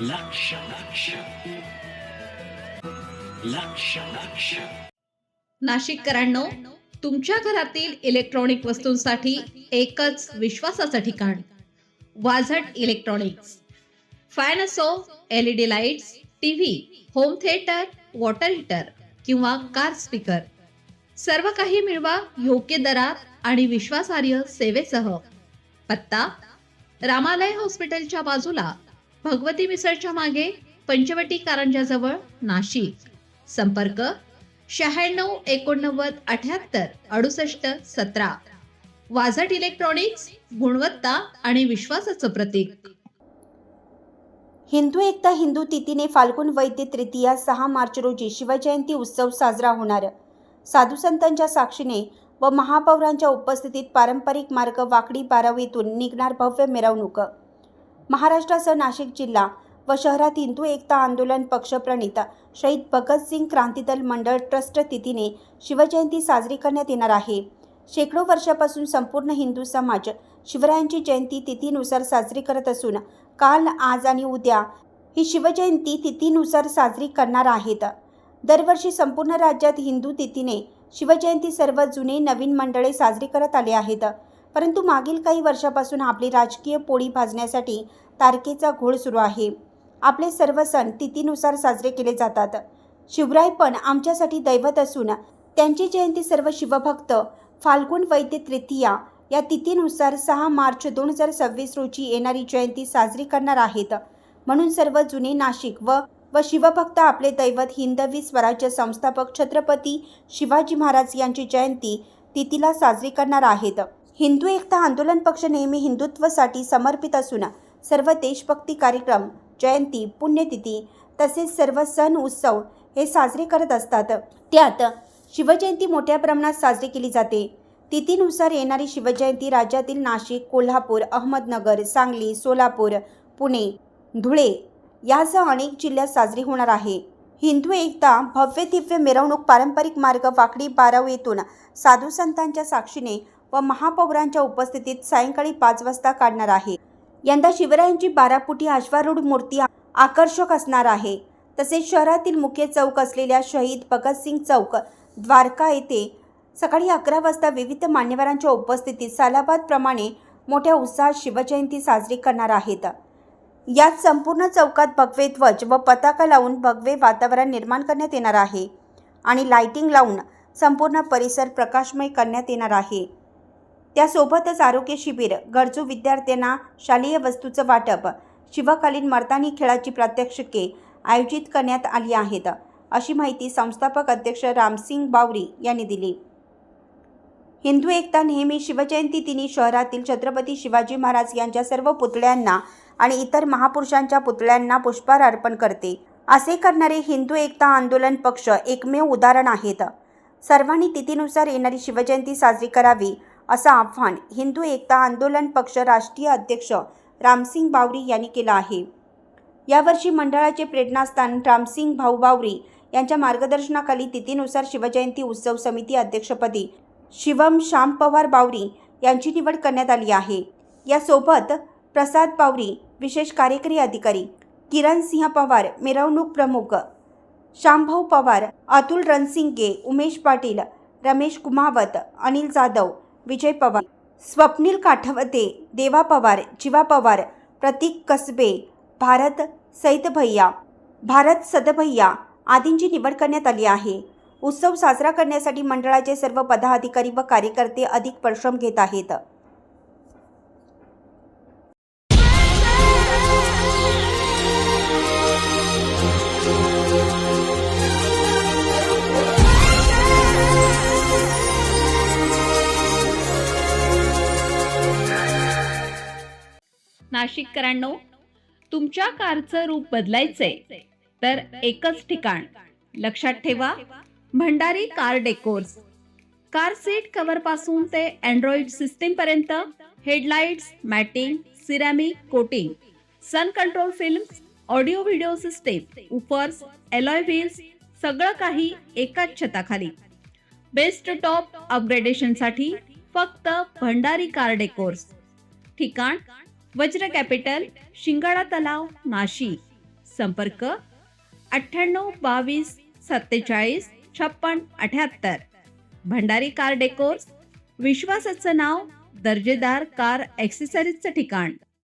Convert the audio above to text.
लक्ष लक्ष लक्ष लक्ष नाशिककरांनो, तुमच्या घरातील इलेक्ट्रॉनिक वस्तूंसाठी एकच विश्वासाचं ठिकाण वाझट इलेक्ट्रॉनिक्स. फॅन असो, LED lights, TV, home theatre, water heater किंवा कार स्पीकर, सर्व काही मिळवा योग्य दरात आणि विश्वासार्ह सेवेसह. पत्ता: रामालय हॉस्पिटलच्या बाजूला, भगवती मिसळच्या मागे, पंचवटी कारंजाजवळ, नाशिक. संपर्क: 96 89 78 68 17. वाझट इलेक्ट्रॉनिक्स, गुणवत्ता आणि विश्वासाचं प्रतीक. हिंदू एकता हिंदू तिथीने फाल्गुन वैद्य तृतीया 6 मार्च रोजी शिवजयंती उत्सव साजरा होणार. साधू संतांच्या साक्षीने व महापौरांच्या उपस्थितीत पारंपरिक मार्ग वाकडी बारावीतून निघणार भव्य मिरवणूक. महाराष्ट्रासह नाशिक जिल्हा व शहरात हिंदू एकता आंदोलन पक्ष प्रणित शहीद भगतसिंग क्रांतिदल मंडळ ट्रस्ट तिथीने शिवजयंती साजरी करण्यात येणार आहे. शेकडो वर्षापासून संपूर्ण हिंदू समाज शिवरायांची जयंती तिथीनुसार साजरी करत असून काल, आज आणि उद्या ही शिवजयंती तिथीनुसार साजरी करणार आहेत. दरवर्षी संपूर्ण राज्यात हिंदू तिथीने शिवजयंती सर्व जुने नवीन मंडळे साजरी करत आले आहेत. परंतु मागील काही वर्षापासून आपली राजकीय पोळी भाजण्यासाठी तारखेचा घोळ सुरू आहे. आपले सर्व सण तिथीनुसार साजरे केले जातात. शिवराय पण आमच्यासाठी दैवत असून त्यांची जयंती सर्व शिवभक्त फाल्गुन वैद्य तृतीया या तिथीनुसार 6 मार्च 2026 रोजी येणारी जयंती साजरी करणार आहेत. म्हणून सर्व जुने नाशिक व शिवभक्त आपले दैवत हिंदवी स्वराज्य संस्थापक छत्रपती शिवाजी महाराज यांची जयंती तिथीला साजरी करणार आहेत. हिंदू एकता आंदोलन पक्ष नेहमी हिंदुत्वासाठी समर्पित असून सर्व देशभक्ती कार्यक्रम, जयंती, पुण्यतिथी तसेच सर्व सण उत्सव हे साजरे करत असतात. त्यात शिवजयंती मोठ्या प्रमाणात साजरी केली जाते. तिथीनुसार येणारी शिवजयंती राज्यातील नाशिक, कोल्हापूर, अहमदनगर, सांगली, सोलापूर, पुणे, धुळे यासह अनेक जिल्ह्यात साजरी होणार आहे. हिंदू एकता भव्य दिव्य मिरवणूक पारंपरिक मार्ग वाकडी बाराव येथून साधू संतांच्या साक्षीने व महापौरांच्या उपस्थितीत सायंकाळी 5 वाजता काढणार आहे. यंदा शिवरायांची 12 फुटी अश्वारूढ मूर्ती आकर्षक असणार आहे. तसेच शहरातील मुख्य चौक असलेल्या शहीद भगतसिंग चौक, द्वारका येथे सकाळी 11 वाजता विविध मान्यवरांच्या उपस्थितीत सालाबादप्रमाणे मोठ्या उत्साहात शिवजयंती साजरी करणार आहेत. यात संपूर्ण चौकात भगवे ध्वज व पताका लावून भगवे वातावरण निर्माण करण्यात येणार आहे आणि लाइटिंग लावून संपूर्ण परिसर प्रकाशमय करण्यात येणार आहे. त्यासोबतच आरोग्य शिबिर, गरजू विद्यार्थ्यांना शालेय वस्तूचं वाटप, शिवकालीन मर्दानी खेळाची प्रात्यक्षिके आयोजित करण्यात आली आहेत, अशी माहिती संस्थापक अध्यक्ष रामसिंग बावरी यांनी दिली. हिंदू एकता नेहमी शिवजयंती दिनी शहरातील छत्रपती शिवाजी महाराज यांच्या सर्व पुतळ्यांना आणि इतर महापुरुषांच्या पुतळ्यांना पुष्पहार अर्पण करते. असे करणारे हिंदू एकता आंदोलन पक्ष एकमेव उदाहरण आहेत. सर्वांनी तिथीनुसार येणारी शिवजयंती साजरी करावी असं आवाहन हिंदू एकता आंदोलन पक्ष राष्ट्रीय अध्यक्ष रामसिंग बावरी यांनी केलं आहे. यावर्षी मंडळाचे प्रेरणास्थान रामसिंग भाऊ बावरी यांच्या मार्गदर्शनाखाली तिथीनुसार शिवजयंती उत्सव समिती अध्यक्षपदी शिवम श्याम पवार बावरी यांची निवड करण्यात आली आहे. यासोबत प्रसाद बावरी विशेष कार्यकारी अधिकारी, किरण सिंह पवार मिरवणूक प्रमुख, श्यामभाऊ पवार, अतुल रणसिंगे, उमेश पाटील, रमेश कुमावत, अनिल जाधव, विजय पवार, स्वप्नील काठवते, देवा पवार, जीवा पवार, प्रतीक कसबे, भारत सदभैया आदींची निवड करण्यात आली आहे. उत्सव साजरा करण्यासाठी मंडळाचे सर्व पदाधिकारी व कार्यकर्ते अधिक परिश्रम घेत आहेत. नाशिककरांनो, तुमच्या कारचं रूप बदलायचंय तर एकच ठिकाण. लक्षात ठेवा, Bhandari car decors. Car seat cover पासून ते अँड्रॉइड सिस्टीम पर्यंत, headlights, matting, ceramic coating, sun control films, audio video system, woofers, alloy wheels, सगळं काही एकाच छताखाली. बेस्ट टॉप अपग्रेडेशनसाठी फक्त भंडारी कार डेकोर्स. ठिकाण: वज्र कॅपिटल, शिंगाडा तलाव, नाशिक. संपर्क 98 22 47 56 भंडारी कार डेकोर्स, विश्वासाचं नाव, दर्जेदार कार ॲक्सेसरीजचं ठिकाण.